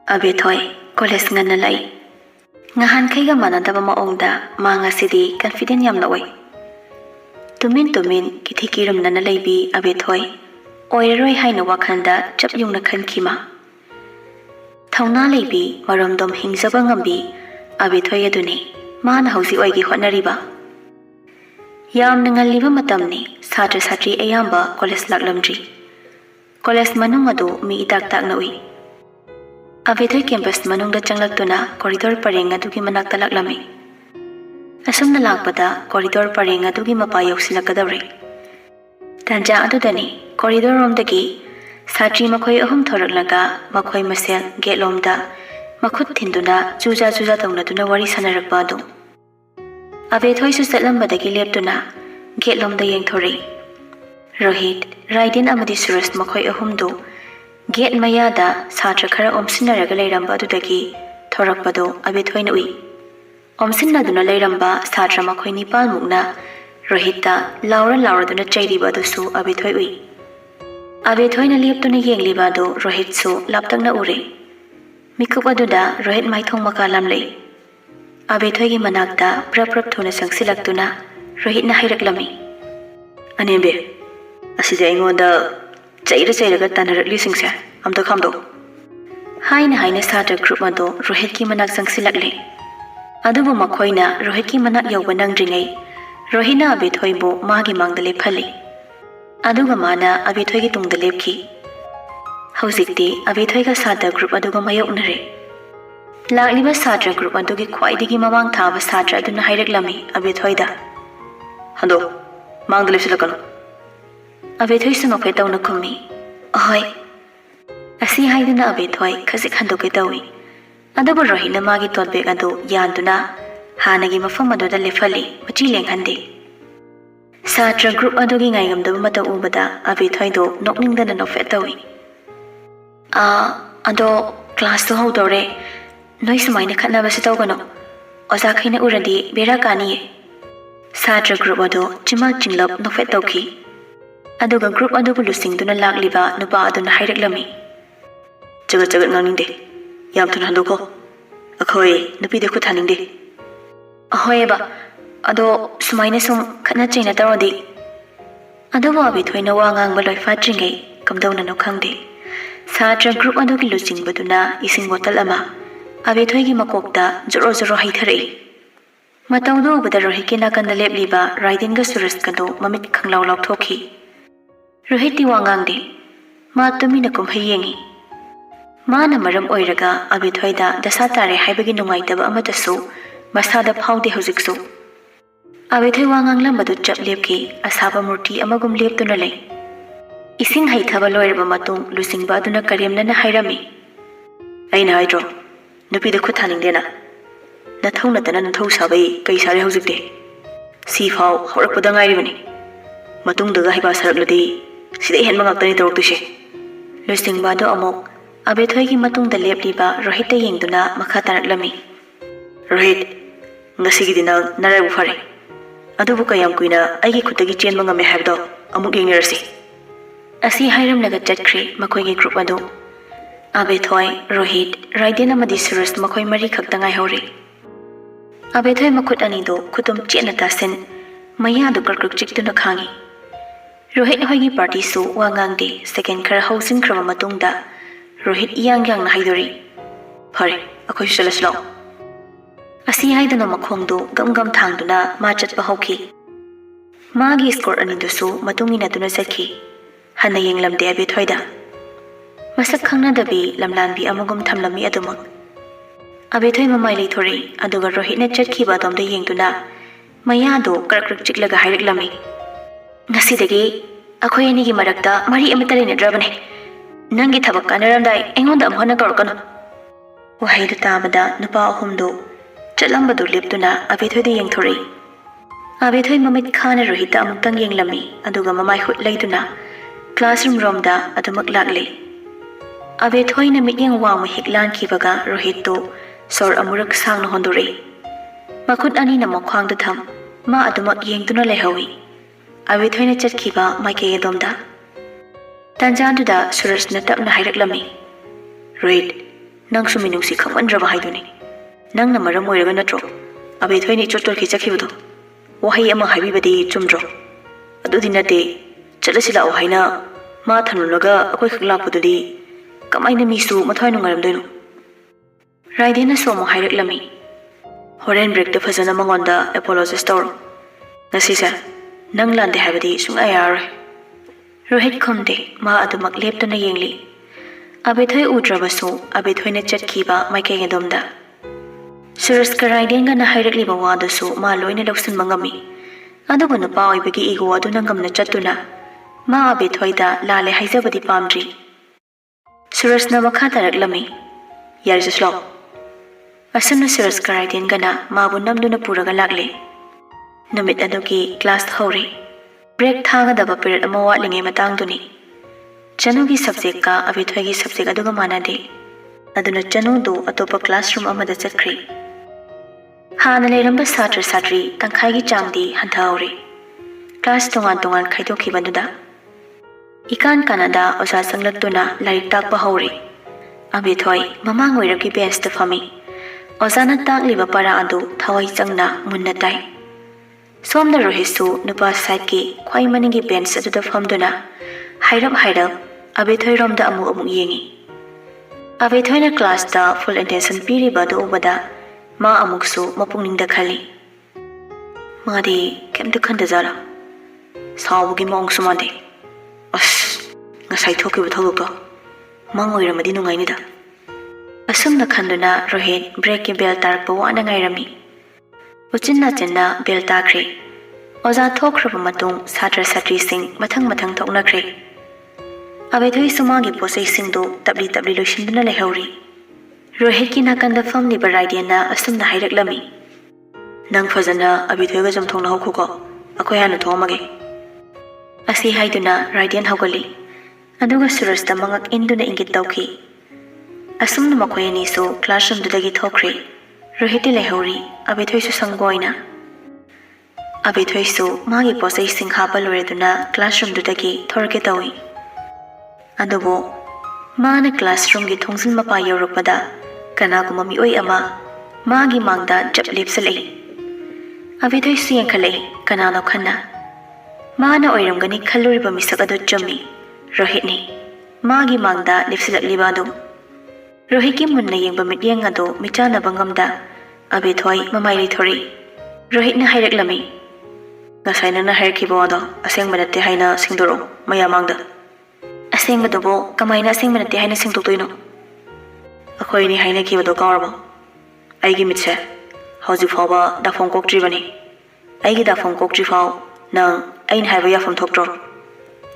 Abethoi, college ngana lai. Ngahan kaiga manadaba maongda mangasidi confident yamna wai. Tumin kithikiram nana laibi Abethoi. Oiroi haina wakhanda chap yungna khankima. Thauna laibi maromdom hingzaba ngambi Abethoi aduni mana hausi oigi hotnariba. Yamna ngalliba matamni satra satri ayamba college laklamdri. College manung adu mi itak na ui. Abethoi campus manungda changlaktuna corridor pareng adugi manakta laklami. Asumna lakpada corridor pareng adugi mapa yausilakadawre. Tanja adudani corridor romdagi satri makhoi ahum thoraklaga makhoi masel gate lomda makhut thinduna juja taunaduna wari sanarakpa adu. Abethoi su chatlambadagi leptuna gate lomda yengthori. Rohit, Raiden amadi Suras makhoi ahumdu gate mayada satra khara omsinaraga leiramba adudagi thorakpado Abethoi na ui. Omsinnaduna leiramba satra makhoi nipal mukna Rohita laura duna chairiba adusu Abethoi ui. Abethoi na leptuna yengliba adu Rohit su laptangna ure. Mikup aduda Rohit maithong makalam lei. Abethoi gi manakta prap thuna sangsilaktuna Rohit na hairaklami. Anembe aside aingonda chairaga tanarakli singse amta khamdo. Haina satra group ado Rohit ki manak sangsilakle. Adubu makhoina Rohit ki manak yauba nangdringai Rohina Abethoi bu magi mangda lephali. Aduga mana Abethoi gi tungda lepki. Hauzikti Abethoi ga satra group aduga mayoknare. Lakliba satra group adugi khwaidigi mamang thaba satra aduna hairaklami Abethoi da. Hando mangda lepsilakano. Abethoi sumakhoi tawna khumi. Ahoi. Asi haiduna Abethoi khasik handoke tawi. Adubu Rohina magi totbek adu yanduna hanagi mafam aduda lefali machi lenghande. Satra group adugi ngaigamdabu mata ubada Abethoi do nokningdana nofet tawi. Ado class to haudore noi sumaina khatnabasi tawgano. Oza khaina uradi bera kaniye. Satra group adu chimal chinglap nofet tawki. Aduga group adubu lusingduna lakliba nupa aduna hairaklami. Jagat nganingde. Yam thuna handoko. Akhoi nupi de khuthaningde. Ahoi ba ado sumaina sum khatna chaina tawadi. Adubu Abethoi na wa ngangba loi fatringai kamdawna no khangde. Satra group adugi lusingbaduna ising bottle ama Abethoi gi makokta joro haitharai. Matawdu ubada Rohit ki nakanda lepliba Raiden ga Suras kado mamit khanglaw thoki. Rohit di wangangde ma tumina kumhai yengi. Mana maram oiraga Abethoi da dasa tare haibagi nungaitaba amatasu masada phaude hojiksu. Abethoi wanganglam badu chap lepki asaba murti amagum leptuna lei. Ising haithaba loiraba matung lusingba aduna karemna na hairami. Aina haidro nupi de khuthaningdena. Nathau natana nathau sabai kai sare hojikte. Si phau horakpada ngairibani. Matung daga hiba sarakladi sida hen mangak tani toroktushe. Lusingba do amok Abethoi gi matung da lepliba Rohit ta yengduna makha taraklami. Rohit ngasigi dinang narabu fare. Adubu kayam kuina aigi khutagi chenba ngame habdo amuk yengnirasi. Asi hairam naga chatkre makhoi gi group adu. Abethoi, Rohit, Raiden amadi Suras makhoi mari khakta ngai hore. Abethoi makhut ani do khutum chena tasen maya do karkruk chiktuna khangi. Rohit hoigi party su wangangde second khara housing krama matungda Rohit yang na haidori. Phare akhoi salaslo. Asi haidana makhongdo gam thangduna ma chatpa hauki. Magi score ani dusu matungina duna sakhi. Hana yenglamde Abethoi da. Masak khangna dabi lamlanbi amagum thamlami adumak. Abethoi mamai leithori aduga Rohit na chatkhiba domda yengduna maya do karkrak chiklaga hairaklami. Ngasidagi akhoi ani gi marakta mari amita leinadrabane. Nangi thabak kanaramdai engonda amhona korkano. Wahai tabada nupa ahumdo chatlambadu leptuna Abethoi da yengthori. Abethoi mamit khana Rohita amuktang yenglami aduga mamai hut leiduna classroom romda adumak lakle. Abethoi na mityang wang hiklan kibaga Rohit to sor amurak sang na hondore. Makut ani na makhwang da tham ma adumak yengduna lehawi. Abethoi na chatkiba maike domda. Tanjanduda Suras na tapna hairak lami. Rohit, ꯅꯪꯁꯨ ꯃꯤꯅꯨꯡꯁꯤ ꯈꯪꯃꯟꯗ꯭ꯔꯕ ꯍꯥꯏꯗꯨꯅꯤ ꯅꯪꯅ ꯃꯔꯝ ꯑꯣꯏꯔꯒ ꯅꯠꯇ꯭ꯔꯣ ꯑꯕꯦꯊꯣꯏꯅ ꯏꯆꯣꯠ-ꯆꯣꯠꯈꯤ ꯆꯠꯈꯤꯕꯗꯣ ꯋꯥꯍꯩ ꯑꯃ ꯍꯥꯏꯕꯤꯕꯗꯤ ꯆꯨꯝꯗ꯭ꯔꯣ ꯑꯗꯨꯗꯤ ꯅꯠꯇꯦ ꯆꯠꯂꯁꯤ ꯂꯥꯛꯑꯣ ꯍꯥꯏꯅ ꯃꯥ ꯊꯝꯂꯨꯔꯒ ꯑꯩꯈꯣꯏ ꯈꯛ ꯂꯥꯛꯄꯗꯨꯗꯤ ꯀꯃꯥꯏꯅ ꯃꯤꯁꯨ ꯃꯊ꯭ꯋꯥꯏ ꯅꯨꯡꯉꯥꯏꯔꯝꯗꯣꯏꯅꯣ ꯔꯥꯏꯗꯦꯟꯅꯁꯨ ꯑꯃꯨꯛ ꯍꯥꯏꯔꯛꯂꯝꯃꯤ ꯍꯣꯔꯦꯟ ꯕ꯭ꯔꯦꯛꯇ ꯐꯖꯅ ꯃꯉꯣꯟꯗ ꯑꯦꯄꯣꯂꯣꯖꯤꯁ ꯇꯧꯔꯣ ꯉꯁꯤꯁꯦ ꯅꯪ ꯂꯥꯟꯗꯦ ꯍꯥꯏꯕꯗꯤ ꯁꯨꯡꯌꯥ ꯌꯥꯔꯔꯣꯏ ꯔꯣꯍꯤꯠ ꯈꯨꯝꯗꯦ ꯃꯥ ꯑꯗꯨꯃꯛ ꯂꯦꯞꯇꯨꯅ ꯌꯦꯡꯂꯤ ꯑꯕꯦꯊꯣꯏ ꯎꯗ꯭ꯔꯕꯁꯨ ꯑꯕꯦꯊꯣꯏꯅ ꯆꯠꯈꯤꯕ ꯃꯥꯏꯀꯩ ꯑꯗꯣꯝꯗ ꯁꯨꯔꯖꯀ ꯔꯥꯏꯗꯦꯟꯒꯅ ꯍꯥꯏꯔꯛꯂꯤꯕ ꯋꯥꯗꯨꯁꯨ ꯃꯥ ꯂꯣꯏꯅ ꯂꯧꯁꯤꯟꯕ ꯉꯝꯃꯤ ꯑꯗꯨꯕꯨ ꯅꯨꯄꯥ ꯑꯣꯏꯕꯒꯤ ꯏꯒꯣ ꯑꯗꯨꯅ ꯉꯝꯅ ꯆꯠꯇꯨꯅ ꯃꯥ ꯑꯕꯦꯊꯣꯏꯗ ꯂꯥꯜꯂꯦ ꯍꯥꯏꯖꯕꯗꯤ ꯄꯥꯝꯗ꯭ꯔꯤ ꯁꯨꯔꯖꯅ ꯃꯈꯥ ꯇꯥꯔꯛꯂꯝꯃꯤ ꯌꯥꯔꯦ ꯆꯠꯁꯤꯂꯥꯎ ꯑꯁꯨꯝꯅ ꯁꯨꯔꯖꯀ ꯔꯥꯏꯗꯦꯟꯒꯅ ꯃꯥꯕꯨ ꯅꯝꯗꯨꯅ ꯄꯨꯔꯒ ꯂꯥꯛꯂꯦ ꯅꯨꯃꯤꯠ ꯑꯗꯨꯒꯤ ꯀ꯭ꯂꯥꯁ ꯍꯧꯔꯦ ꯕ꯭ꯔꯦꯛ ꯊꯥꯒꯗꯕ ꯄꯤꯔꯤꯌꯠ ꯑꯃ ꯋꯥꯠꯂꯤꯉꯩ ꯃꯇꯥꯡꯗꯨꯅꯤ ꯆꯅꯨꯒꯤ ꯁꯕꯖꯦꯛꯀ ꯑꯕꯦꯊꯣꯏꯒꯤ ꯁꯕꯖꯦꯛ ꯑꯗꯨꯒ ꯃꯥꯟꯅꯗꯦ ꯑꯗꯨꯅ ꯆꯅꯨꯗꯨ ꯑꯇꯣꯞꯄ ꯀ꯭ꯂꯥꯁꯔꯨꯝ ꯑꯃꯗ ꯆꯠꯈ꯭ꯔꯦ ꯍꯥꯟꯅ ꯂꯩꯔꯝꯕ ꯁꯥꯇ꯭ꯔ ꯁꯥꯇ꯭ꯔꯤ ꯇꯪꯈꯥꯏꯒꯤ ꯆꯥꯡꯗꯤ ꯍꯟꯊꯍꯧꯔꯦ ꯀ꯭ꯂꯥꯁ ꯇꯣꯉꯥꯟ ꯈꯥꯏꯗꯣꯛꯈꯤꯕꯗꯨꯗ ꯏꯀꯥꯟ ꯀꯥꯟꯅꯗ ꯑꯣꯖꯥ ꯆꯪꯂꯛꯇꯨꯅ ꯂꯥꯏꯔꯤꯛ ꯇꯥꯛꯄ ꯍꯧꯔꯦ ꯑꯕꯦꯊꯣꯏ ꯃꯃꯥꯡ ꯑꯣꯏꯔꯞꯀꯤ ꯕꯦꯟꯁꯇ ꯐꯝꯃꯤ ꯑꯣꯖꯥꯅ ꯇꯥꯛꯂꯤꯕ ꯄꯔꯥ ꯑꯗꯨ ꯊꯋꯥꯏ ꯆꯪꯅ ꯃꯨꯟꯅ ꯇꯥꯏ ꯁꯣꯝꯗ ꯔꯣꯍꯤꯠꯁꯨ ꯅꯨꯄꯥ ꯁꯥꯏꯠꯀꯤ ꯈ꯭ꯋꯥꯏ ꯃꯅꯤꯡꯒꯤ ꯕꯦꯟꯁ ꯑꯗꯨꯗ ꯐꯝꯗꯨꯅ ꯍꯥꯏꯔꯞ ꯑꯕꯦꯊꯣꯏꯔꯣꯝꯗ ꯑꯃꯨꯛ ꯌꯦꯡꯉꯤ ꯑꯕꯦꯊꯣꯏꯅ ꯀ꯭ꯂꯥꯁꯇ ꯐꯨꯜ ꯑꯦꯇꯦꯟꯁꯟ ꯄꯤꯔꯤꯕ ꯑꯗꯨ ꯎꯕꯗ ꯃꯥ ꯑꯃꯨꯛꯁꯨ ꯃꯄꯨꯛꯅꯤꯡꯗ ꯈꯜꯂꯤ ꯃꯥꯗꯤ ꯀꯩꯝꯇ ꯈꯟꯗꯖꯥꯠꯂꯥ ꯁꯥꯎꯕꯒꯤ ꯃꯑꯣꯡꯁꯨ ꯃꯥꯟꯗꯦ ꯑꯁ ꯉꯁꯥꯏ ꯊꯣꯛꯈꯤꯕ ꯊꯧꯗꯣꯛꯇꯣ ꯃꯪ ꯑꯣꯏꯔꯝꯃꯗꯤ ꯅꯨꯡꯉꯥꯏꯅꯤꯗ ꯑꯁꯨꯝꯅ ꯈꯟꯗꯨꯅ ꯔꯣꯍꯤꯠ ꯕ꯭ꯔꯦꯛꯀꯤ ꯕꯦꯜ ꯇꯥꯔꯛꯄ ꯋꯥꯅ ꯉꯥꯏꯔꯝꯃꯤ ꯎꯆꯤꯟ ꯅꯥꯆꯤꯟꯅ ꯕꯦꯜ ꯇꯥꯈ꯭ꯔꯦ ꯑꯣꯖꯥ ꯊꯣꯛꯈ꯭ꯔꯕ ꯃꯇꯨꯡ ꯁꯥꯇ꯭ꯔ ꯁꯥꯇ꯭ꯔꯤꯁꯤꯡ ꯃꯊꯪ ꯊꯣꯛꯅꯈ꯭ꯔꯦ ꯑꯕꯦꯊꯣꯏꯁꯨ ꯃꯥꯒꯤ ꯄꯣꯠꯆꯩꯁꯤꯡꯗꯨ ꯇꯞꯂꯤ ꯂꯣꯏꯁꯤꯟꯗꯨꯅ ꯂꯩꯍꯧꯔꯤ ꯔꯣꯍꯤꯠꯀꯤ ꯅꯥꯀꯟꯗ ꯐꯝꯂꯤꯕ ꯔꯥꯏꯗꯦꯟꯅ ꯑꯁꯨꯝꯅ ꯍꯥꯏꯔꯛꯂꯝꯃꯤ ꯅꯪ ꯐꯖꯅ ꯑꯕꯦꯊꯣꯏꯒ ꯆꯝꯊꯣꯡꯅ ꯍꯧꯈꯣꯀꯣ ꯑꯩꯈꯣꯏ ꯍꯥꯟꯅ ꯊꯣꯛꯑꯝꯃꯒꯦ ꯑꯁꯤ ꯍꯥꯏꯗꯨꯅ ꯔꯥꯏꯗꯦꯟ ꯍꯧꯒꯠꯂꯤ ꯑꯗꯨꯒ ꯁꯨꯔꯖꯇ ꯃꯉꯛ ꯏꯟꯗꯨꯅ ꯏꯪꯒꯤꯠ ꯇꯧꯈꯤ ꯑꯁꯨꯝꯅ ꯃꯈꯣꯏ ꯑꯅꯤꯁꯨ ꯀ꯭ꯂꯥꯁꯔꯨꯝꯗꯨꯗꯒꯤ ꯊꯣꯛꯈ꯭ꯔꯦ ꯔꯣꯍꯤꯠꯇꯤ ꯂꯩꯍꯧꯔꯤ ꯑꯕꯦꯊꯣꯏꯁꯨ ꯁꯪꯕ ꯑꯣꯏꯅ ꯑꯕꯦꯊꯣꯏꯁꯨ ꯃꯥꯒꯤ ꯄꯣꯠꯆꯩꯁꯤꯡ ꯍꯥꯞꯄ ꯂꯣꯏꯔꯗꯨꯅ ꯀ꯭ꯂꯥꯁꯔꯨꯝꯗꯨꯗꯒꯤ ꯊꯣꯔꯛꯀꯦ ꯇꯧꯏ ꯑꯗꯨꯕꯨ ꯃꯥꯅ ꯀ꯭ꯂꯥꯁꯔꯨꯝꯒꯤ ꯊꯣꯡꯖꯤꯟ ꯃꯄꯥ ꯌꯧꯔꯛꯄꯗ ꯀꯅꯥꯒꯨꯝꯕ ꯃꯤꯑꯣꯏ ꯑꯃ ꯃꯥꯒꯤ ꯃꯥꯡꯗ ꯖꯞ ꯂꯦꯞꯁꯤꯜꯂꯛꯏ ꯑꯕꯦꯊꯣꯏꯁꯨ ꯌꯦꯡꯈꯠꯂꯛꯏ ꯀꯅꯥꯅꯣ ꯈꯟꯅ ꯃꯥꯅ ꯑꯣꯏꯔꯝꯒꯅꯤ ꯈꯜꯂꯨꯔꯤꯕ ꯃꯤꯁꯛ ꯑꯗꯨ ꯆꯨꯝꯃꯤ ꯔꯣꯍꯤꯠꯅꯤ ꯃꯥꯒꯤ ꯃꯥꯡꯗ ꯂꯦꯞꯁꯤꯜꯂꯛꯂꯤꯕ ꯑꯗꯨ ꯔꯣꯍꯤꯠꯀꯤ ꯃꯨꯟꯅ ꯌꯦꯡꯕ ꯃꯤꯠꯌꯦꯡ ꯑꯗꯨ ꯃꯤꯆꯥꯟꯅꯕ ꯉꯝꯗ ꯑꯕꯦꯊꯣꯏ ꯃꯃꯥꯏ ꯂꯩꯊꯣꯔꯛꯏ ꯔꯣꯍꯤꯠꯅ ꯍꯥꯏꯔꯛꯂꯝꯃꯤ ꯉꯁꯥꯏ ꯅꯪꯅ ꯍꯥꯏꯔꯛꯈꯤꯕ ꯋꯥꯗꯣ ꯑꯁꯦꯡꯕ ꯅꯠꯇꯦ ꯍꯥꯏꯅ ꯁꯦꯡꯗꯣꯔꯛꯎ ꯃꯌꯥꯝ ꯃꯥꯡꯗ ꯑꯁꯦꯡꯕꯗꯨꯕꯨ ꯀꯃꯥꯏꯅ ꯑꯁꯦꯡꯕ ꯅꯠꯇꯦ ꯍꯥꯏꯅ ꯁꯦꯡꯗꯣꯛꯇꯣꯏꯅꯣ ꯑꯩꯈꯣꯏ ꯑꯅꯤ ꯍꯥꯏꯅꯈꯤꯕꯗꯣ ꯀꯥꯎꯔꯕꯣ ꯑꯩꯒꯤ ꯃꯤꯠꯁꯦ ꯍꯧꯖꯤꯛ ꯐꯥꯎꯕ ꯗꯥꯐꯣꯡ ꯀꯣꯛꯇ꯭ꯔꯤꯕꯅꯤ ꯑꯩꯒꯤ ꯗꯥꯐꯣꯡ ꯀꯣꯛꯇ꯭ꯔꯤꯐꯥꯎ ꯅꯪ ꯑꯩꯅ ꯍꯥꯏꯕ ꯌꯥꯐꯝ ꯊꯣꯛꯇ꯭ꯔꯣ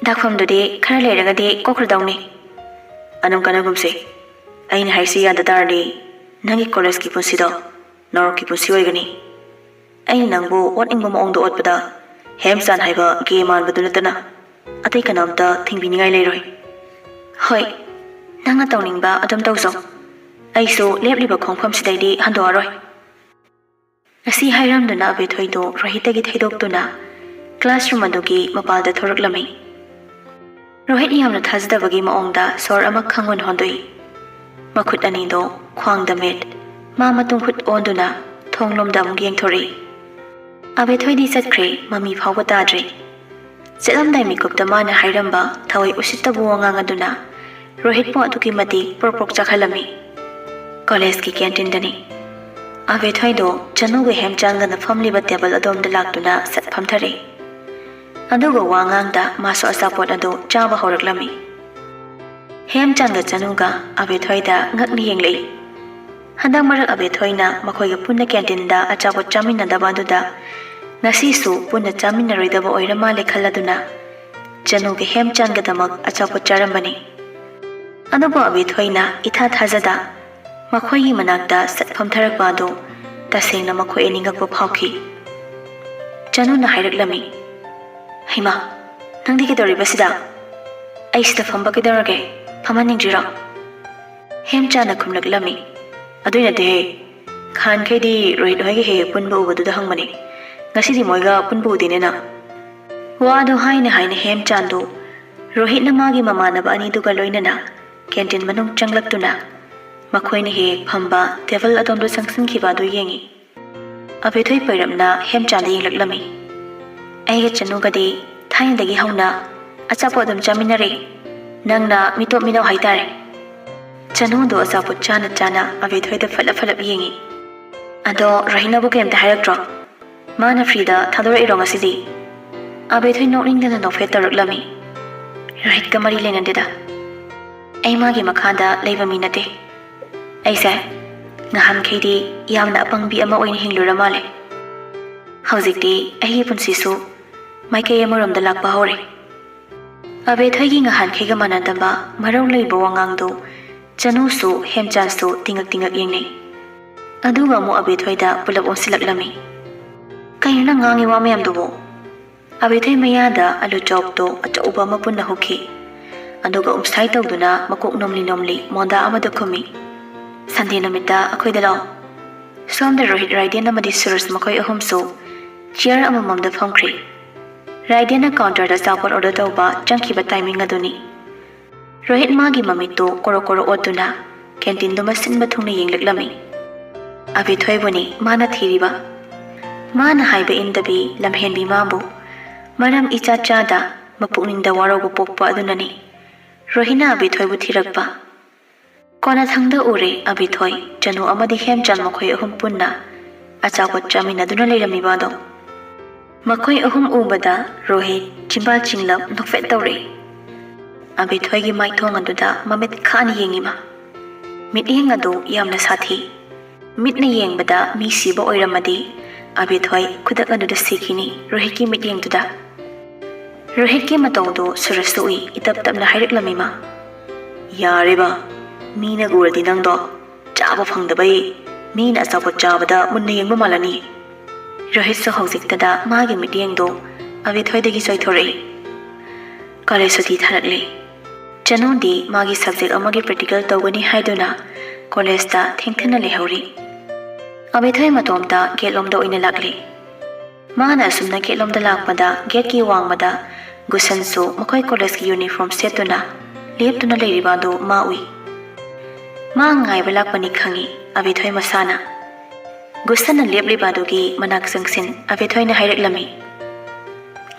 ꯗꯥꯛꯐꯝꯗꯨꯗꯤ ꯈꯔ ꯂꯩꯔꯒꯗꯤ ꯀꯣꯛꯈ꯭ꯔꯗꯧꯅꯤ ꯑꯗꯨꯝ ꯀꯥꯟꯅꯒꯨꯝꯁꯤ ꯑꯩꯅ ꯍꯥꯏꯁꯤ ꯌꯥꯗ ꯇꯥꯔꯗꯤ ꯅꯪꯒꯤ ꯀꯣꯂꯦꯖꯀꯤ ꯄꯨꯟꯁꯤꯗꯣ ꯅꯧꯔꯛꯀꯤ ꯄꯨꯟꯁꯤ ꯑꯣꯏꯒꯅꯤ ꯑꯩꯅ ꯅꯪꯕꯨ ꯑꯣꯠꯅꯤꯡꯕ ꯃꯑꯣꯡꯗ ꯑꯣꯠꯄꯗ ꯍꯦꯝꯆꯥꯟ ꯍꯥꯏꯕ ꯒꯦ ꯃꯥꯟꯕꯗꯨ ꯅꯠꯇꯅ ꯑꯇꯩ ꯀꯅꯥꯝꯇ ꯊꯤꯡꯕꯤꯅꯤꯡꯉꯥই ꯂꯩꯔꯣꯏ ꯍꯣꯏ ꯅꯪꯅ ꯇꯧꯅꯤꯡꯕ ꯑꯗꯨꯝ ꯇꯧꯖꯧ ꯑꯩꯁꯨ ꯂꯦꯞꯂꯤꯕ ꯈꯣꯡꯐꯝꯁꯤꯗꯩꯗꯤ ꯍꯟꯗꯣꯛꯑꯔꯣꯏ ꯑꯁꯤ ꯍꯥꯏꯔꯝꯗꯨꯅ ꯑꯕꯦꯊꯣꯏꯗꯨ ꯔꯣꯍꯤꯠꯇꯒꯤ ꯊꯩꯗꯣꯛꯇꯨꯅ ꯀ꯭ꯂꯥꯁꯔꯨꯝ ꯑꯗꯨꯒꯤ ꯃꯄꯥꯟꯗ ꯊꯣꯔꯛꯂꯝꯃꯤ ꯔꯣꯍꯤꯠ ꯌꯥꯝꯅ ꯊꯥꯖꯗꯕꯒꯤ ꯃꯑꯣꯡꯗ ꯁꯣꯔ ꯑꯃ ꯈꯪꯍꯣꯟ ꯍꯣꯟꯗꯣꯛꯏ ꯃꯈꯨꯠ ꯑꯅꯤꯗꯣ ꯈ꯭ꯋꯥꯡꯗ ꯃꯦꯠ ꯃꯥ ꯃꯇꯨꯡ ꯈꯨꯠ ꯑꯣꯟꯗꯨꯅ ꯊꯣꯡꯂꯣꯝꯗ ꯑꯃꯨꯛ ꯌꯦꯡꯊꯣꯔꯛꯏ ꯑꯕꯦꯊꯣꯏꯗꯤ ꯆꯠꯈ꯭ꯔꯦ ꯃꯃꯤ ꯐꯥꯎꯕ ꯇꯥꯗ꯭ꯔꯤ ꯆꯠꯂꯝꯗꯥꯏ ꯃꯤꯀꯨꯞꯇ ꯃꯥꯅ ꯍꯥꯏꯔꯝꯕ ꯊꯋꯥꯏ ꯎꯁꯤꯠꯇꯕ ꯋꯥꯉꯥꯡ ꯑꯗꯨꯅ ꯔꯣꯍꯤꯠꯄꯨ ꯑꯗꯨꯛꯀꯤ ꯃꯇꯤꯛ ꯄ꯭ꯔꯣꯛ ꯆꯥꯛꯍꯜꯂꯝꯃꯤ ꯀꯣꯂꯦꯖꯀꯤ ꯀꯦꯟꯇꯤꯟꯗꯅꯤ ꯑꯕꯦꯊꯣꯏꯗꯣ ꯆꯅꯨꯒ ꯍꯦꯝꯆꯥꯟꯒꯅ ꯐꯝꯂꯤꯕ ꯇꯦꯕꯜ ꯑꯗꯣꯝꯗ ꯂꯥꯛꯇꯨꯅ ꯁꯠ ꯐꯝꯊꯔꯛꯏ ꯑꯗꯨꯒ ꯋꯥꯉꯥꯡꯗ ꯃꯥꯁꯨ ꯑꯆꯥꯄꯣꯠ ꯑꯗꯨ ꯆꯥꯕ ꯍꯧꯔꯛꯂꯝꯃꯤ ꯍꯦꯝꯆꯥꯟꯒ ꯆꯅꯨꯒ ꯑꯕꯦꯊꯣꯏꯗ ꯉꯛꯅ ꯌꯦꯡꯂꯛꯏ ꯍꯟꯗꯛ ꯃꯔꯛ ꯑꯕꯦꯊꯣꯏꯅ ꯃꯈꯣꯏꯒ ꯄꯨꯟꯅ ꯀꯦꯟꯇꯤꯟꯗ ꯑꯆꯥꯄꯣꯠ ꯆꯥꯃꯤꯟꯅꯗꯕ ꯑꯗꯨꯗ ꯉꯁꯤꯁꯨ ꯄꯨꯟꯅ ꯆꯥꯃꯤꯟꯅꯔꯣꯏꯗꯕ ꯑꯣꯏꯔ ꯃꯥꯜꯂꯦ ꯈꯜꯂꯗꯨꯅ ꯆꯅꯨꯒ ꯍꯦꯝꯆꯥꯟꯒꯗꯃꯛ ꯑꯆꯥꯄꯣꯠ ꯆꯥꯔꯝꯕꯅꯤ ꯑꯗꯨꯕꯨ ꯑꯕꯦꯊꯣꯏꯅ ꯏꯊꯥ ꯊꯥꯖꯗ ꯃꯈꯣꯏꯒꯤ ꯃꯅꯥꯛꯇ ꯁꯠ ꯐꯝꯊꯔꯛꯄ ꯑꯗꯨ ꯇꯁꯦꯡꯅ ꯃꯈꯣꯏ ꯑꯅꯤ ꯉꯛꯄ ꯐꯥꯎꯈꯤ ꯆꯅꯨꯅ ꯍꯥꯏꯔꯛꯂꯝꯃꯤ ꯍꯩꯃꯥ ꯅꯪꯗꯤ ꯀꯩꯗꯧꯔꯤꯕ ꯁꯤꯗ ꯑꯩ ꯁꯤꯗ ꯐꯝꯕ ꯀꯩꯗꯧꯔꯒꯦ ꯐꯝꯍꯟꯅꯤꯡꯗ꯭ꯔꯤꯔꯣ ꯍꯦꯝꯆꯥꯟꯅ ꯈꯨꯝꯂꯛꯂꯝꯃꯤ ꯑꯗꯨꯏ ꯅꯠꯇꯦꯍꯦ ꯈꯥꯟꯈꯩꯗꯤ ꯔꯣꯍꯤꯠ ꯍꯣꯏꯒ ꯍꯦꯛ ꯄꯨꯟꯕ ꯎꯕꯗꯨꯗ ꯍꯪꯕꯅꯤ ꯉꯁꯤꯗꯤ ꯃꯣꯏꯒ ꯄꯨꯟꯕ ꯎꯗꯦꯅꯦꯅ ꯋꯥꯗꯨ ꯍꯥꯏꯅ ꯍꯦꯝꯆꯥꯟꯗꯨ ꯔꯣꯍꯤꯠꯅ ꯃꯥꯒꯤ ꯃꯃꯥꯟꯅꯕ ꯑꯅꯤꯗꯨꯒ ꯂꯣꯏꯅꯅ ꯀꯦꯟꯇꯤꯟ ꯃꯅꯨꯡ ꯆꯪꯂꯛꯇꯨꯅ Makhoi ni hek phamba table adom do sangsin khiba do yengi. Abe thoi pairamna hem chan de yenglaklami. Ai ge chanu gadi thain dagi hauna achapo dam chaminare nangna mitop minau haitare. Chanu do achapo chana chana abe thoi da falap yengi. Ado rahina bu kem da hayaktro. Mana frida thadora irong asidi. Abe thoi nokning dana no fetaruklami. Rohit kamari lenandeda. Ai magi makhada leiba minate. Aisa ngahan khedi yamna apangbi ama oin hinglura male. Haujikti ai punsi su maikay amarom da lakpa hore. Abe thoi gi ngahan khega manadamba marau leiba wangang do chanu su hemchan su tingak yengne. Aduga mo abe thoi da pulap onsilaklami. Kayna ngangi wa mayam dubo. Abe thoi maya da alu chop to achauba mapun na hukhi. Aduga umsai tawduna makok nomli monda amada khumi. Sunday namita akoy dalaw. Somda Rohit Raiden amadi Surus makoy ahum so chair amamam da phongkri. Raiden na counter da sapor order tawba changkiba timing aduni. Rohit magi mamito koro otuna canteen do masin bathungna yenglaklami. Abe thoi boni mana thiriba. Mana haiba indabi lamhenbi mabu. Maram icha chada mapukning da waro pokpa adunani. Rohina abe thoi bu thirakpa. Kona thangda ure abe thoi chanu amadi hem chan makhoi ahum punna achawat chamina duna leirami bado. Makhoi ahum ubada Rohit chimbal chinglap nokfet tawre. Abe thoi gi mai thong aduda mamit khani yengima. Mit yeng adu yamna sathi. Mitna yengbada mi siba oiramadi abe thoi khudak aduda sikini Rohit ki mit yeng duda. Rohit ki matong do surasui itap tapna hairak ma. Yareba Mina guradi nang do chaba phangdabai mina achapot chabada munna yengba malani. Rohit so haujik tada magi mityeng do abe thoi dagi soithore. College suti tharakle. Chanu di magi subject amagi practical tawgani haiduna college ta thengthena lehori. Abe thoi matom ta gelom da oina lakle. Mana asumna gelom da lakpada get ki wangmada gusan so makhoi college ki uniform setuna leptuna leiriba do maui. Ma ngai balak pani khangi abe thoi masana gusana lepli badugi manak sangsin abe thoi na haireklami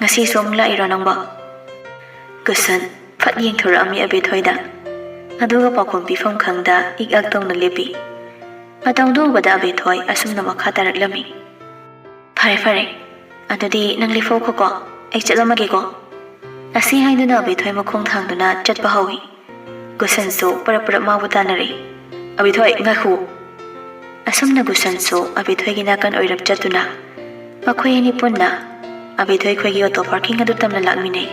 ngasi somla ironangba gusan phat yeng thorami abe thoi da aduga pakom bifam khangda igak tong na lepi atang do bada abe thoi asumna makha taraklami phare adudi nang lifo ko ai chalamage ko asi haiduna abe thoi makhong thangduna chatpa hawi Gusan so para mabuta na rin. Abi thoi nga khu. Asum na gusan so abi thoi ginakan oirap chatuna. Makoy ni punna. Abi thoi koy gi auto parking adu tam na lagmine.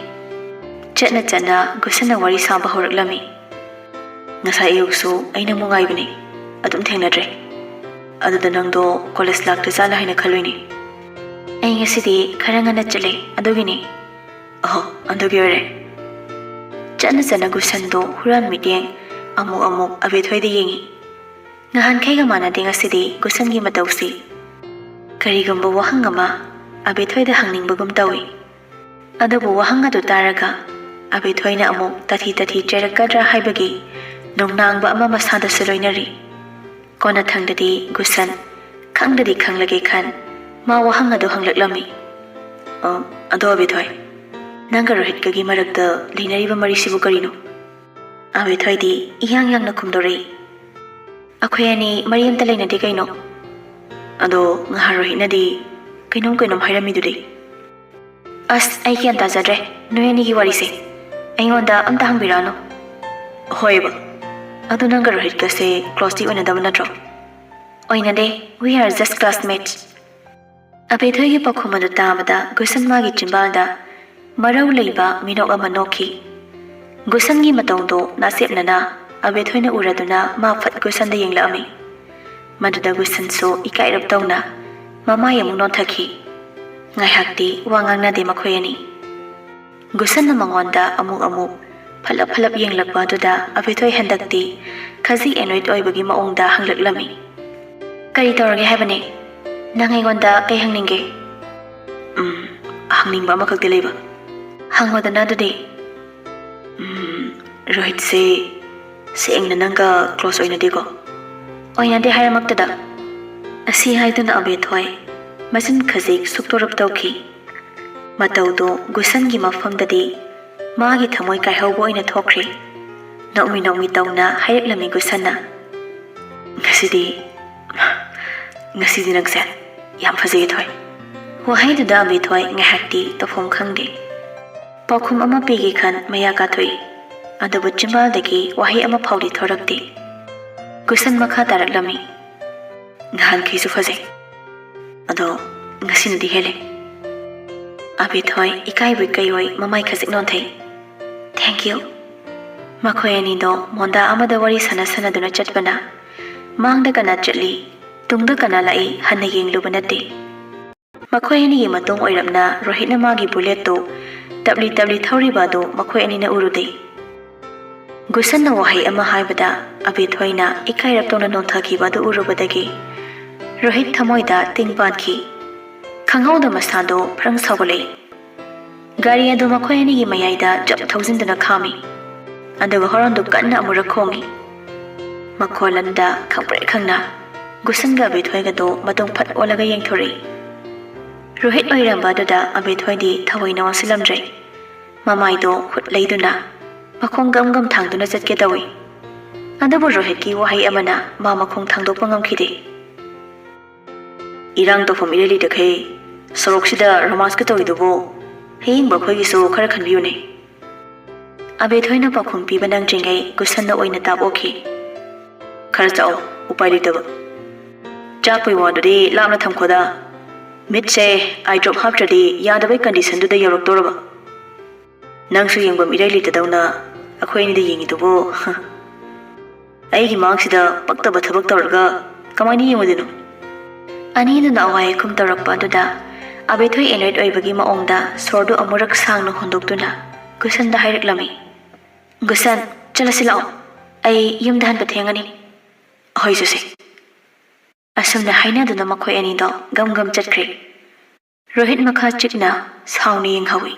Chatna gusan na wari saba horaklami. Ngasa iyog so ay na mungay bini. Adum thengna dre. Adu danang do college lakta sala hay na kaloy ni. Ay nga sidi karangan na chale. Adu gini. Oh, adu gyore. Chana gusan do huran mityeng amuk abe thoi de yengi. Ngahan khaiga mana dinga sidi gusan gi matausi. Karigamba wahangama abe thoi da hangningba tawi. Adabu wahanga do taraga abe thoi na amuk tathi cherakadra haibagi nongnangba ama masada suloinari. Kona thangdadi gusan khangdadi khanglage khan ma wahanga do hanglaklami. Ado abe thoi Nanga Rohit kagi maragda linariba marisibu karino. Abe thoi di iyang na kumdore. Akoy ani mariyam talay na di kaino. Ado nga Rohit na di kainom hairami dude. As ay kiyan tazadre noy ni giwarise. Ay ngonda amta hangbirano. Hoy ba. Ado nanga Rohit kasi close di una daw na dro. Oy na de, we are just classmates. Abe thoi gi pakhumadu tamada gusan magi chimbalda Marau leiba minok ama nokhi. Gusan gi matong do nasip nana abe thoi na uraduna ma phat gusan da yengla ami. Maduda gusan so ikai rap tong na mama yamu non thakhi. Ngai hakti wangang na de makhoi ani. Gusan na mangonda amuk phalap yenglakba duda abe thoi handakti khazi enoid oibagi maongda hanglaklami. Kari torge habane nangai gonda kay hangninge. Hangningba makak dileba. Hangwadana dade. Rohit se eng na nanga close oina diko. ꯑꯣꯏꯅꯗꯦ ꯍꯥꯏꯔꯃꯛꯇꯗ ꯑꯁꯤ ꯍꯥꯏꯗꯨꯅ ꯑꯕꯦꯊꯣꯏ ꯃꯆꯤꯟ ꯈꯖꯤꯛ ꯁꯨꯛꯇꯣꯔꯞ ꯇꯧꯈꯤ ꯃꯇꯧꯗꯣ ꯒꯨꯁꯟꯒꯤ ꯃꯐꯝꯗꯗꯤ ꯃꯥꯒꯤ ꯊꯃꯣꯏ ꯀꯥꯏꯍꯧꯕ ꯑꯣꯏꯅ ꯊꯣꯛꯈ꯭ꯔꯦ ꯅꯣꯛꯃꯤ ꯅꯣꯛꯃꯤ ꯇꯧꯅ ꯍꯥꯏꯔꯛꯂꯝꯃꯤ ꯒꯨꯁꯟꯅ ꯉꯁꯤꯗꯤ ꯅꯪꯁꯦ ꯌꯥꯝ ꯐꯖꯩ ꯊꯣꯏ ꯋꯥꯍꯩꯗꯨꯗ ꯑꯕꯦꯊꯣꯏ ꯉꯥꯏꯍꯥꯛꯇꯤ ꯇꯧꯐꯝ ꯈꯪꯗꯦ ꯄꯥꯎꯈꯨꯝ ꯑꯃ ꯄꯤꯒꯦ ꯈꯟ ꯃꯌꯥ ꯀꯥꯊꯣꯛꯏ ꯑꯗꯨꯕꯨ ꯆꯤꯝꯕꯥꯜꯗꯒꯤ ꯋꯥꯍꯩ ꯑꯃ ꯐꯥꯎꯗꯤ ꯊꯣꯔꯛꯇꯦ ꯒꯨꯁꯟ ꯃꯈꯥ ꯇꯥꯔꯛꯂꯝꯃꯤ ꯅꯍꯥꯟꯈꯩꯁꯨ ꯐꯖꯩ ꯑꯗꯣ ꯉꯁꯤꯅꯗꯤ ꯍꯦꯜꯂꯦ ꯑꯕꯦꯊꯣꯏ ꯏꯀꯥꯏꯕꯣꯏ ꯀꯩꯑꯣꯏ ꯃꯃꯥꯏ ꯈꯖꯤꯛ ꯅꯣꯟꯊꯩ ꯊꯦꯡꯛ ꯌꯨ ꯃꯈꯣꯏ ꯑꯅꯤꯗꯣ ꯃꯣꯟꯗꯥ ꯑꯃꯗ ꯋꯥꯔꯤ ꯁꯥꯟꯅꯗꯨꯅ ꯆꯠꯄꯅ ꯃꯥꯡꯗ ꯀꯅꯥ ꯆꯠꯂꯤ ꯇꯨꯡꯗ ꯀꯅꯥ ꯂꯥꯛꯏ ꯍꯟꯅ ꯌꯦꯡꯂꯨꯕ ꯅꯠꯇꯦ ꯃꯈꯣꯏ ꯑꯅꯤꯒꯤ ꯃꯇꯨꯡ ꯑꯣꯏꯔꯞꯅ ꯔꯣꯍꯤꯠꯅ ꯃꯥꯒꯤ ꯕꯨꯂꯦꯠꯇꯨ ꯇꯞꯂꯤ ꯇꯞꯂꯤ ꯊꯧꯔꯤꯕ ꯑꯗꯨ ꯃꯈꯣꯏ ꯑꯅꯤꯅ ꯎꯔꯨꯗꯦ ꯒꯨꯁꯟꯅ ꯋꯥꯍꯩ ꯑꯃ ꯍꯥꯏꯕꯗ ꯑꯕꯦꯊꯣꯏꯅ ꯏꯀꯥꯏꯔꯞ ꯇꯧꯅ ꯅꯣꯟꯊꯈꯤꯕ ꯑꯗꯨ ꯎꯔꯨꯕꯗꯒꯤ ꯔꯣꯍꯤꯠ ꯊꯃꯣꯏꯗ ꯇꯤꯡ ꯄꯥꯟꯈꯤ ꯈꯪꯍꯧꯗ ꯃꯁꯥꯗꯣ ꯐ꯭ꯔꯪ ꯁꯥꯎꯒꯠꯂꯛꯏ ꯒꯥꯔꯤ ꯑꯗꯨ ꯃꯈꯣꯏ ꯑꯅꯤꯒꯤ ꯃꯌꯥꯏꯗ ꯖꯞ ꯊꯧꯖꯤꯟꯗꯨꯅ ꯈꯥꯝꯃꯤ ꯑꯗꯨꯒ ꯍꯣꯔꯣꯟꯗꯨ ꯀꯟꯅ ꯑꯃꯨꯔꯛ ꯈꯣꯡꯉꯤ ꯃꯈꯣꯜ ꯑꯗꯨꯗ ꯈꯪꯄ꯭ꯔꯦꯛ ꯈꯪꯅ ꯒꯨꯁꯟꯒ ꯑꯕꯦꯊꯣꯏꯒꯗꯣ ꯃꯇꯨꯡ ꯐꯠ ꯑꯣꯜꯂꯒ ꯌꯦꯡꯊꯣꯔꯛꯏ ꯔꯣꯍꯤꯠ ꯑꯣꯏꯔꯝꯕ ꯑꯗꯨꯗ ꯑꯕꯦꯊꯣꯏꯗꯤ ꯊꯑꯣꯏꯅ ꯑꯣꯟꯁꯤꯜꯂꯝꯗ꯭ꯔꯦ ꯃꯃꯥꯏꯗꯣ ꯍꯨꯠ ꯂꯩꯗꯨꯅ ꯃꯈꯣꯡ ꯒꯝ ꯒꯝ ꯊꯥꯡꯗꯨꯅ ꯆꯠꯀꯦ ꯇꯧꯏ ꯑꯗꯨꯕꯨ ꯔꯣꯍꯤꯠꯀꯤ ꯋꯥꯍꯩ ꯑꯃꯅ ꯃꯥ ꯃꯈꯣꯡ ꯊꯥꯡꯗꯣꯛꯄ ꯉꯝꯈꯤꯗꯦ ꯏꯔꯥꯡ ꯇꯧꯐꯝ ꯏꯔꯩ ꯂꯩꯇꯈꯩ ꯁꯣꯔꯣꯛꯁꯤꯗ ꯔꯣꯃꯥꯟꯁꯀ ꯇꯧꯏꯗꯨꯕꯨ ꯍꯌꯦꯡꯕ ꯑꯩꯈꯣꯏꯒꯤꯁꯨ ꯈꯔ ꯈꯟꯕꯤꯌꯨꯅꯦ ꯑꯕꯦꯊꯣꯏꯅ ꯄꯥꯎꯈꯨꯝ ꯄꯤꯕ ꯅꯪꯗ꯭ꯔꯤꯉꯩ ꯒꯨꯁꯟꯅ ꯑꯣꯏꯅ ꯇꯥꯞꯑꯣꯈꯤ ꯈꯔ ꯆꯥꯎ ꯎꯄꯥꯏ ꯂꯩꯇꯕ ꯆꯥꯛꯄꯩ ꯋꯥꯗꯨꯗꯤ ꯂꯥꯞꯅ ꯊꯝꯈꯣꯗ ꯃꯤꯠꯁꯦ ꯑꯥꯏ ꯗ꯭ꯔꯣꯞ ꯍꯥꯞꯇ꯭ꯔꯗꯤ ꯌꯥꯗꯕꯩ ꯀꯟꯗꯤꯁꯟꯗꯨꯗ ꯌꯧꯔꯛꯇꯣꯔꯕ ꯅꯪꯁꯨ ꯌꯦꯡꯐꯝ ꯏꯔꯩ ꯂꯩꯇꯗꯧꯅ ꯑꯩꯈꯣꯏ ꯑꯅꯤꯗ ꯌꯦꯡꯉꯤꯗꯨꯕꯨ ꯑꯩꯒꯤ ꯃꯥꯡꯁꯤꯗ ꯄꯛꯇꯕ ꯊꯕꯛ ꯇꯧꯔꯒ ꯀꯃꯥꯏꯅ ꯌꯦꯡꯉꯨꯗꯣꯏꯅꯣ ꯑꯅꯤꯗꯨꯅ ꯑꯋꯥꯏ ꯑꯈꯨꯝ ꯇꯧꯔꯛꯄ ꯑꯗꯨꯗ ꯑꯕꯦꯊꯣꯏ ꯑꯦꯂꯔꯠ ꯑꯣꯏꯕꯒꯤ ꯃꯑꯣꯡꯗ ꯁꯣꯔꯗꯨ ꯑꯃꯨꯔꯛ ꯁꯥꯡꯅ ꯍꯣꯟꯗꯣꯛꯇꯨꯅ ꯒꯨꯁꯟꯗ ꯍꯥꯏꯔꯛꯂꯝꯃꯤ ꯒꯨꯁꯟ ꯆꯠꯂꯁꯤ ꯂꯥꯛꯑꯣ ꯑꯩ ꯌꯨꯝꯗ ꯍꯟꯕ ꯊꯦꯡꯉꯅꯤ ꯍꯣꯏ ꯆꯠꯁꯤ ꯑꯁꯨꯝꯅ ꯍꯥꯏꯅꯗꯨꯅ ꯃꯈꯣꯏ ꯑꯅꯤꯗꯣ ꯒꯝ ꯒꯝ ꯆꯠꯈ꯭ꯔꯦ ꯔꯣꯍꯤꯠ ꯃꯈꯥ ꯆꯤꯛꯅ ꯁꯥꯎꯅ ꯌꯦꯡꯍꯧꯏ